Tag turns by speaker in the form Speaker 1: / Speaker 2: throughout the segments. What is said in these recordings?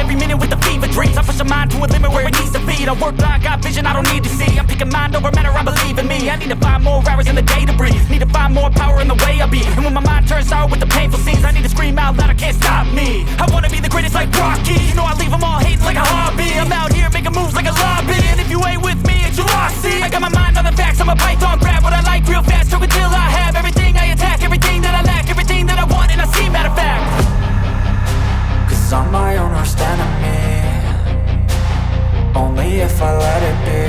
Speaker 1: every minute with the fever dreams. I push my mind to a limit where it needs to feed. I work blind, got vision I don't need to see. I'm picking mind over matter, I believe in me. I need to find more hours in the day to breathe. Need to find more power in the way I be. And when my mind turns sour with the painful scenes, I need to scream out loud, I can't stop me. I wanna be the greatest like Rocky. You know I leave them all hating like a hobby. I'm out here making moves like a lobby. And if you ain't with me, it's your loss. See, I got my mind on the facts, I'm a python, grab what I like real fast. Choke until I have everything I attack, everything that I lack, everything that I want, and I see, matter of fact.
Speaker 2: Cause I'm my own worst enemy, only if I let it be.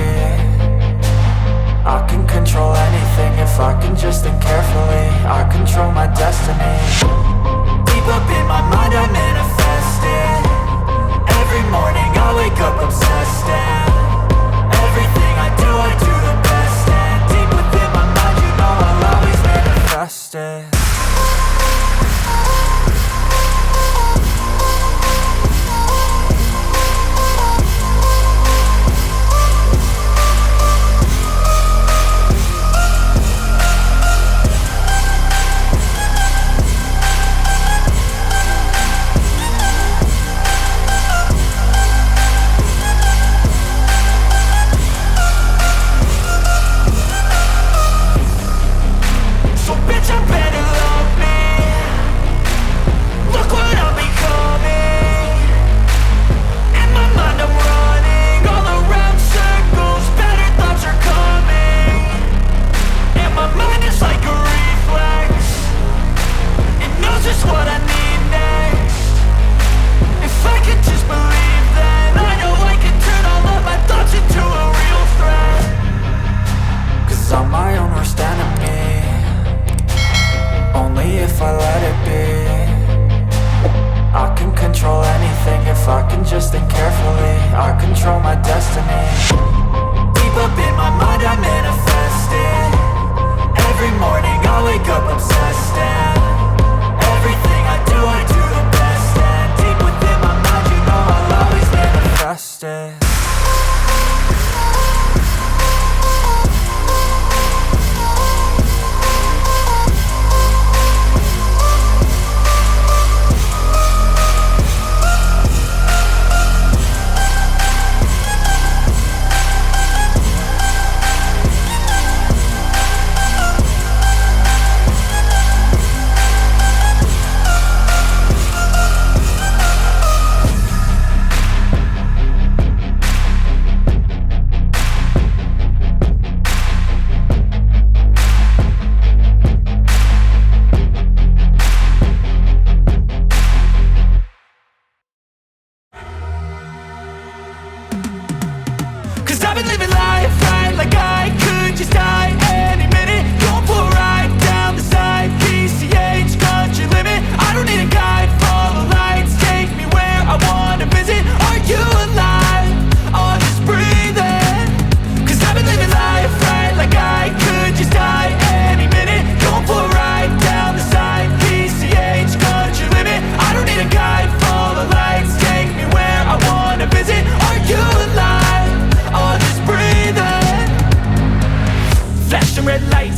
Speaker 2: I can control anything if I can just think carefully. I control my destiny. Deep up in my mind I manifest it. Every morning I wake up obsessed, and everything I do the best. And deep within my mind you know I'll always manifest it.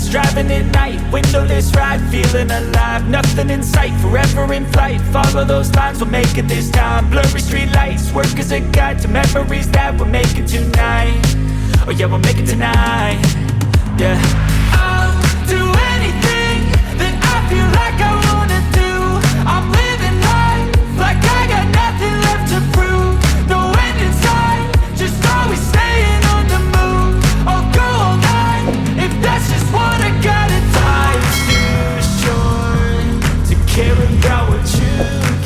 Speaker 1: Driving at night, windowless ride, feeling alive. Nothing in sight, forever in flight. Follow those lines, we'll make it this time. Blurry street lights, work as a guide to memories that we're making tonight. Oh yeah, we'll make it tonight. Yeah, I'll do anything that I feel like I wanna do. I'm living life like I got nothing left to prove. No end in sight, just always staying on the move. I'll go all night if that's just what I gotta do. Life's too short to care about what you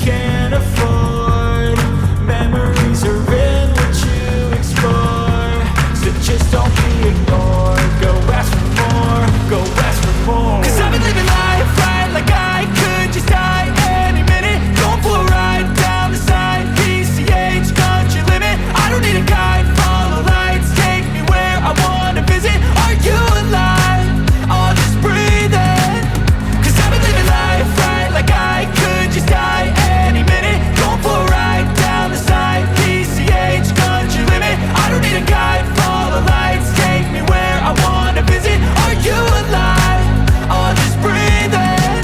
Speaker 1: can't afford. Memories are in what you explore, so just don't be ignored. Go ask for more, go ask for more. 'Cause I've been living life right like I could just die any minute. Going for a ride down the side, PCH country limit. I don't need a guide, follow lights, take me where I wanna visit. Are you alive? I'll just breathe in. 'Cause I've been living life right like I could just die any minute. Going for a ride down the side, PCH country limit. I don't need a guide, follow lights, take me where I wanna visit. Are you alive? I'll just breathe in.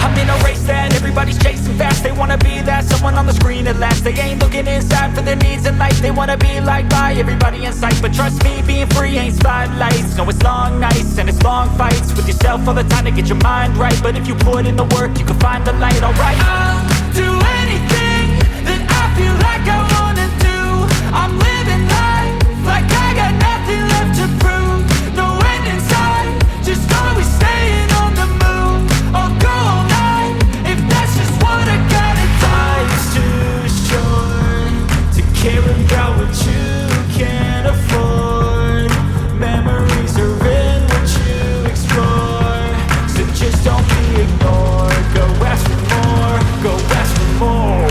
Speaker 1: I'm in a race that everybody's chasing fast. They wanna be that someone on the screen at last. They ain't looking looking inside for their needs in life. They wanna be liked by everybody in sight, but trust me, being free ain't spotlights. No, it's long nights and it's long fights with yourself all the time to get your mind right. But if you put in the work, you can find the light. Alright, I'll do anything that I feel like I wanna do. I'm living life like I got nothing left to prove. No end in sight, just always staying on the move. I'll go all night if that's just what I gotta do. Life's too short to care about what you can't afford. Memories are in what you explore, so just don't be ignored. Go ask for more, go ask for more.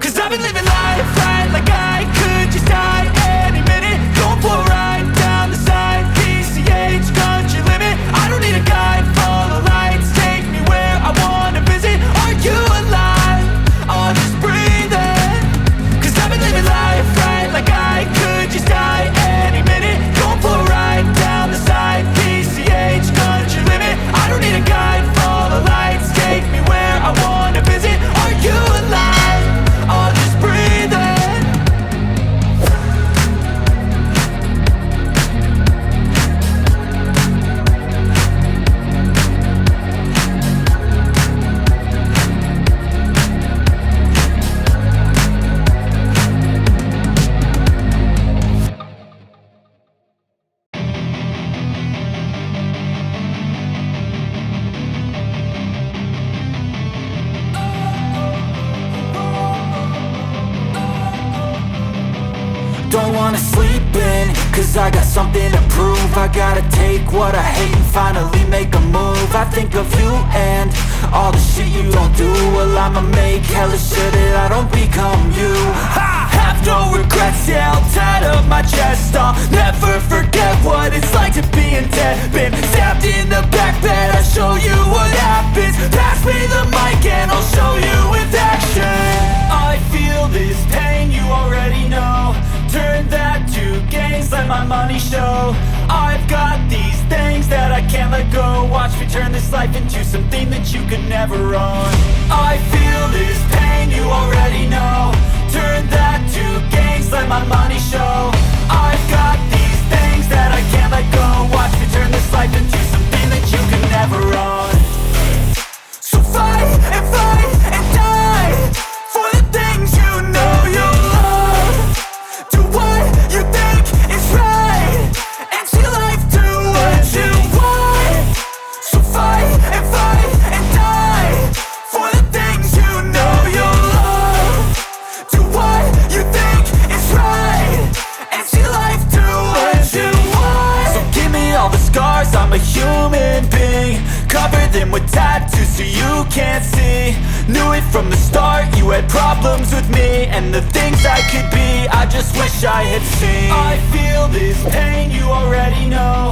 Speaker 1: 'Cause I've been living life right like I could just die any minute. Going for a ride down the side, PCH, country limit. I don't need a guide, follow lights, take me where I wanna visit. Are you alive? I'll just breathe in. 'Cause I've been living life right like I could just die any minute. Going for a ride down the side, PCH, country limit. I don't need a guide, follow lights, take me where I wanna visit. Are you alive? I'll just breathe in.
Speaker 2: Don't wanna sleep in, 'cause I got something to prove. I gotta take what I hate and finally make a move. I think of you and all the shit you don't do. Well, I'ma make hella sure that I don't become you. I have no regrets, yeah, I'll tie up my chest. I'll never forget what it's like to be in debt. Been stabbed in the back bed, I'll show you what happens. Pass me the mic and I'll show you with action. I feel this pain, you already know. Turn that to gains, let my money show. I've got these things that I can't let go. Watch me turn this life into something that you could never own. I feel this pain, you already know. Turn that to gains, let my money show. I've got these things that I can't let go. Watch me turn this life into something that you could never own. So fight and die for the things you know you love. Do what you think is right and see life do what you want. So fight and die for the things you know you love. Do what you think is right and see life do what you want. So give me all the scars, I'm a human being. Cover them with tattoos so you can't see. Knew it from the start, you had problems with me and the things I could be. I just wish I had seen. I feel this pain, you already know.